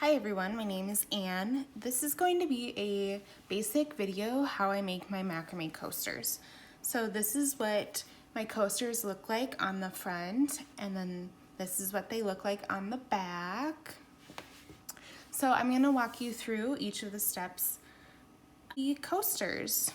Hi everyone, my name is Anne. This is going to be a basic video how I make my macrame coasters. So this is what my coasters look like on the front, and then this is what they look like on the back. So I'm going to walk you through each of the steps. The coasters.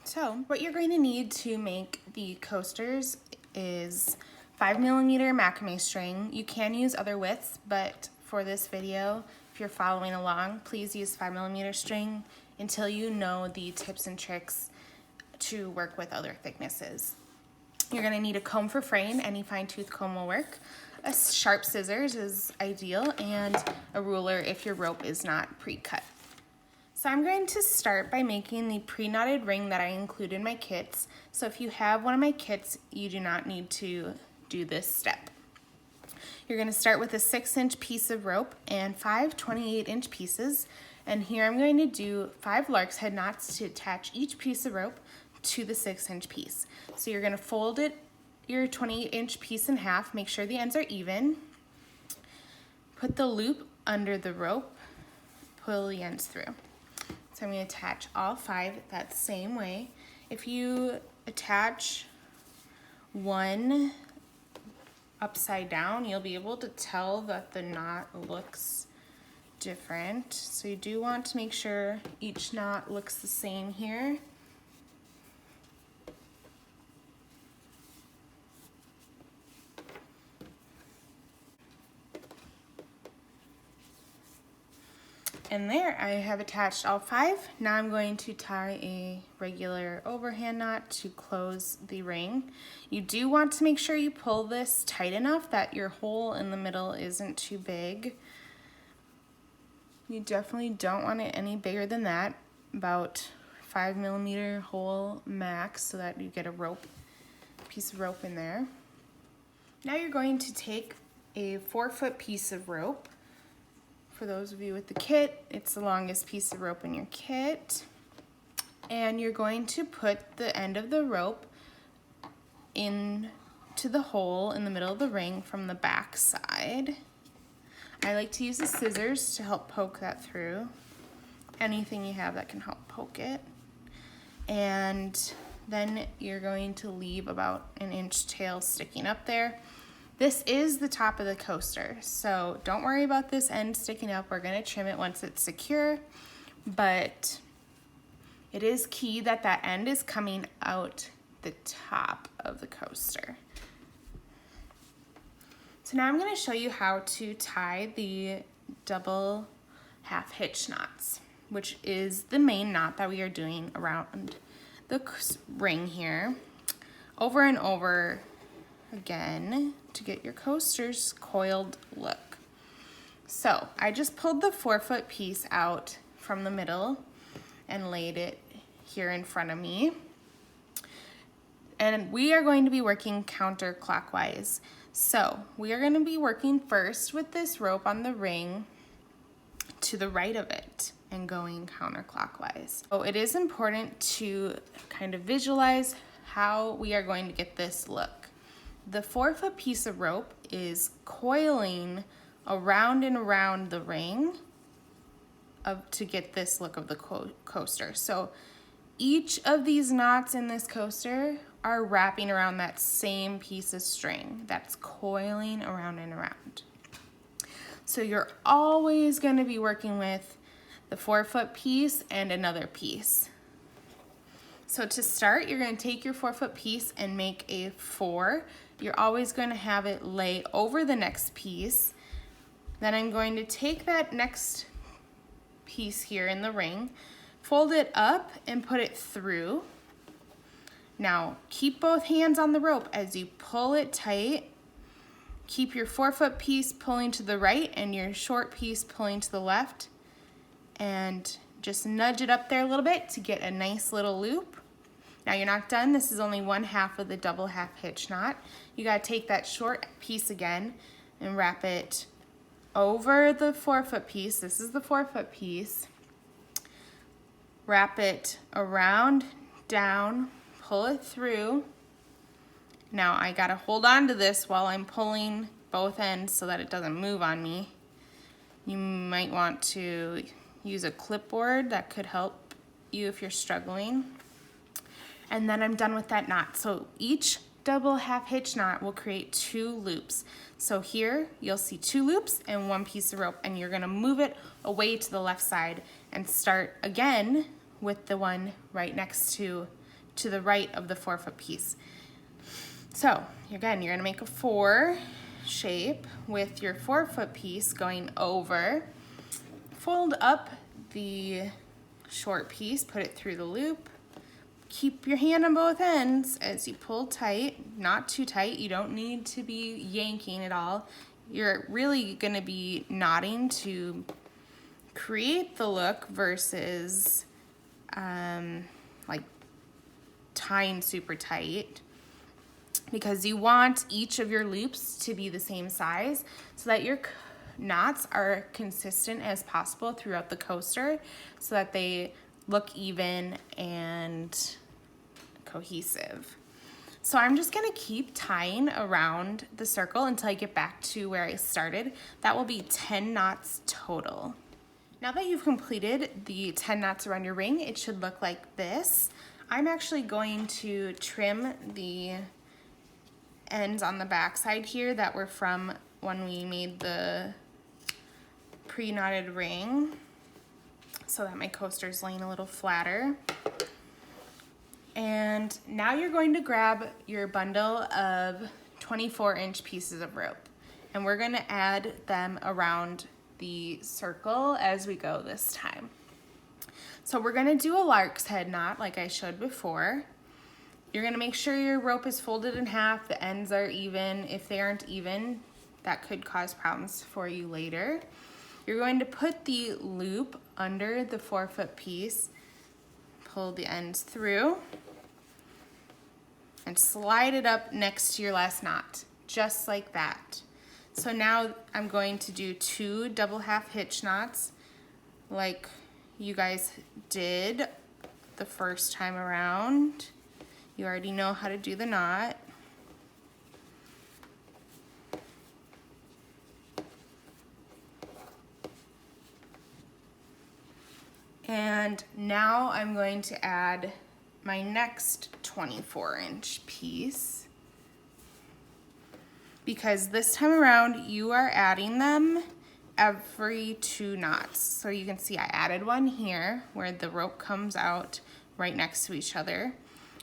So what you're going to need to make the coasters is 5mm macrame string. You can use other widths, but for this video, if you're following along, please use 5mm string until you know the tips and tricks to work with other thicknesses. You're going to need a comb for fraying. Any fine tooth comb will work. A sharp scissors is ideal, and a ruler if your rope is not pre-cut. So I'm going to start by making the pre-knotted ring that I include in my kits. So if you have one of my kits, you do not need to do this step. You're going to start with a 6-inch piece of rope and 5 28-inch pieces. And here I'm going to do 5 lark's head knots to attach each piece of rope to the 6-inch piece. So you're going to fold your 28-inch piece in half, make sure the ends are even. Put the loop under the rope, pull the ends through. So I'm going to attach all 5 that same way. If you attach one upside down, you'll be able to tell that the knot looks different. So you do want to make sure each knot looks the same here. And there, I have attached all 5. Now I'm going to tie a regular overhand knot to close the ring. You do want to make sure you pull this tight enough that your hole in the middle isn't too big. You definitely don't want it any bigger than that, about 5mm hole max, so that you get a piece of rope in there. Now you're going to take a 4-foot piece of rope. For those of you with the kit, it's the longest piece of rope in your kit. And you're going to put the end of the rope into the hole in the middle of the ring from the back side. I like to use the scissors to help poke that through. Anything you have that can help poke it. And then you're going to leave about an inch tail sticking up there. This is the top of the coaster, so don't worry about this end sticking up. We're going to trim it once it's secure, but it is key that that end is coming out the top of the coaster. So now I'm going to show you how to tie the double half hitch knots, which is the main knot that we are doing around the ring here, over and over again to get your coaster's coiled look. So I just pulled the 4-foot piece out from the middle and laid it here in front of me. And we are going to be working counterclockwise. So we are going to be working first with this rope on the ring to the right of it and going counterclockwise. So it is important to kind of visualize how we are going to get this look. The 4-foot piece of rope is coiling around and around the ring to get this look of the coaster. So each of these knots in this coaster are wrapping around that same piece of string that's coiling around and around. So you're always going to be working with the 4-foot piece and another piece. So to start, you're going to take your 4-foot piece and make a 4. You're always going to have it lay over the next piece. Then I'm going to take that next piece here in the ring, fold it up and put it through. Now keep both hands on the rope as you pull it tight. Keep your 4-foot piece pulling to the right and your short piece pulling to the left. And just nudge it up there a little bit to get a nice little loop. Now you're not done. This is only 1/2 of the double half hitch knot. You gotta take that short piece again and wrap it over the 4-foot piece. This is the 4-foot piece. Wrap it around, down, pull it through. Now I gotta hold on to this while I'm pulling both ends so that it doesn't move on me. You might want to use a clipboard. That could help you if you're struggling. And then I'm done with that knot. So each double half hitch knot will create 2 loops. So here you'll see 2 loops and 1 piece of rope, and you're gonna move it away to the left side and start again with the one right next to the right of the 4-foot piece. So again, you're gonna make a 4 shape with your 4-foot piece going over. Fold up the short piece, put it through the loop. Keep your hand on both ends as you pull tight, not too tight. You don't need to be yanking at all. You're really gonna be knotting to create the look versus like tying super tight, because you want each of your loops to be the same size so that your knots are consistent as possible throughout the coaster so that they look even and cohesive. So I'm just gonna keep tying around the circle until I get back to where I started. That will be 10 knots total. Now that you've completed the 10 knots around your ring, it should look like this. I'm actually going to trim the ends on the back side here that were from when we made the pre-knotted ring so that my coaster's laying a little flatter. And now you're going to grab your bundle of 24-inch pieces of rope, and we're gonna add them around the circle as we go this time. So we're gonna do a lark's head knot like I showed before. You're gonna make sure your rope is folded in half, the ends are even. If they aren't even, that could cause problems for you later. You're going to put the loop under the 4-foot piece, pull the ends through, and slide it up next to your last knot, just like that. So now I'm going to do 2 double half hitch knots like you guys did the first time around. You already know how to do the knot. And now I'm going to add my next 24-inch piece, because this time around you are adding them every 2 knots. So you can see I added one here where the rope comes out right next to each other.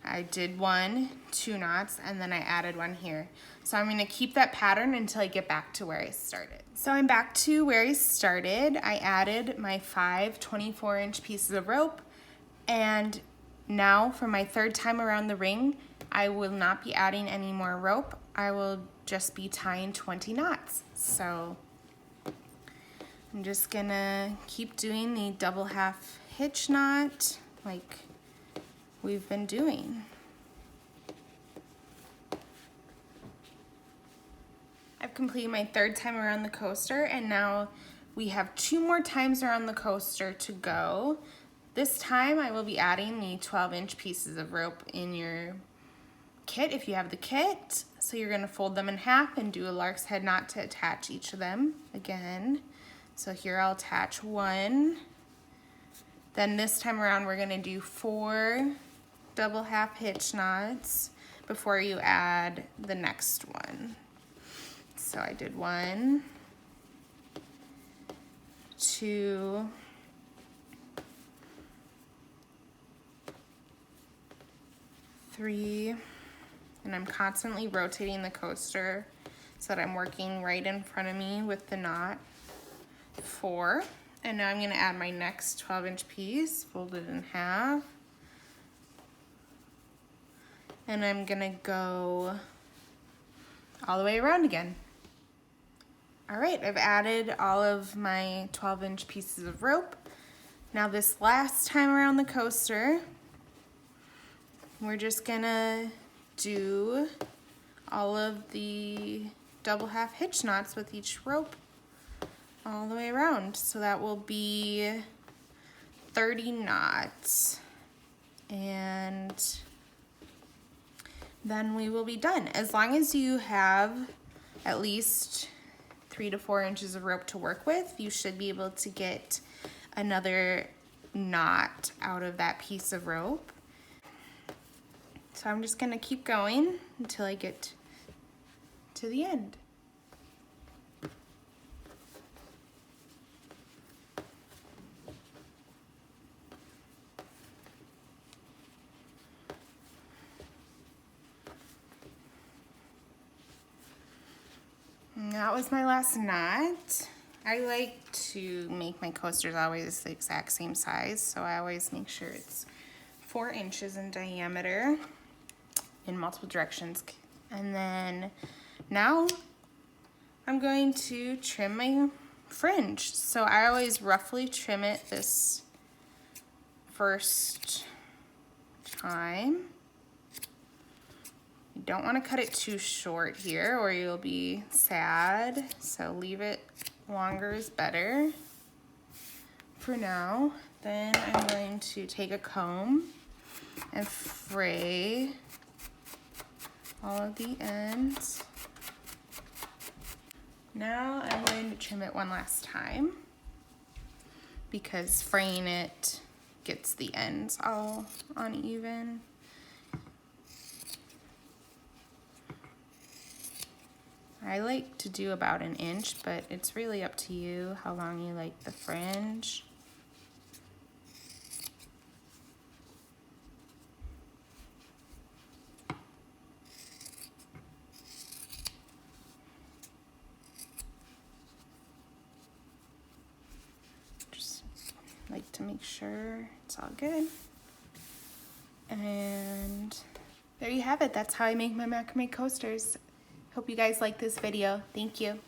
I did 1, 2 knots, and then I added one here. So I'm gonna keep that pattern until I get back to where I started. So I'm back to where I started. I added my 5 24-inch pieces of rope, and now for my 3rd time around the ring, I will not be adding any more rope. I will just be tying 20 knots. So I'm just gonna keep doing the double half hitch knot like we've been doing. I've completed my 3rd time around the coaster, and now we have 2 more times around the coaster to go. This time I will be adding the 12-inch pieces of rope in your kit if you have the kit. So you're gonna fold them in half and do a lark's head knot to attach each of them again. So here I'll attach 1. Then this time around we're gonna do 4 double half hitch knots before you add the next one. So I did 1, 2, 3, and I'm constantly rotating the coaster so that I'm working right in front of me with the knot. 4, and now I'm gonna add my next 12-inch piece, fold it in half, and I'm gonna go all the way around again. All right, I've added all of my 12-inch pieces of rope. Now this last time around the coaster, we're just gonna do all of the double half hitch knots with each rope all the way around. So that will be 30 knots. And then we will be done. As long as you have at least 3 to 4 inches of rope to work with, you should be able to get another knot out of that piece of rope. So I'm just gonna keep going until I get to the end. And that was my last knot. I like to make my coasters always the exact same size, so I always make sure it's 4 inches in diameter in multiple directions. And then now I'm going to trim my fringe. So I always roughly trim it this first time. You don't want to cut it too short here or you'll be sad, so leave it longer is better for now. Then I'm going to take a comb and fray all of the ends. Now I'm going to trim it one last time because fraying it gets the ends all uneven. I like to do about 1 inch, but it's really up to you how long you like the fringe. Just like to make sure it's all good. And there you have it. That's how I make my macrame coasters. Hope you guys like this video. Thank you.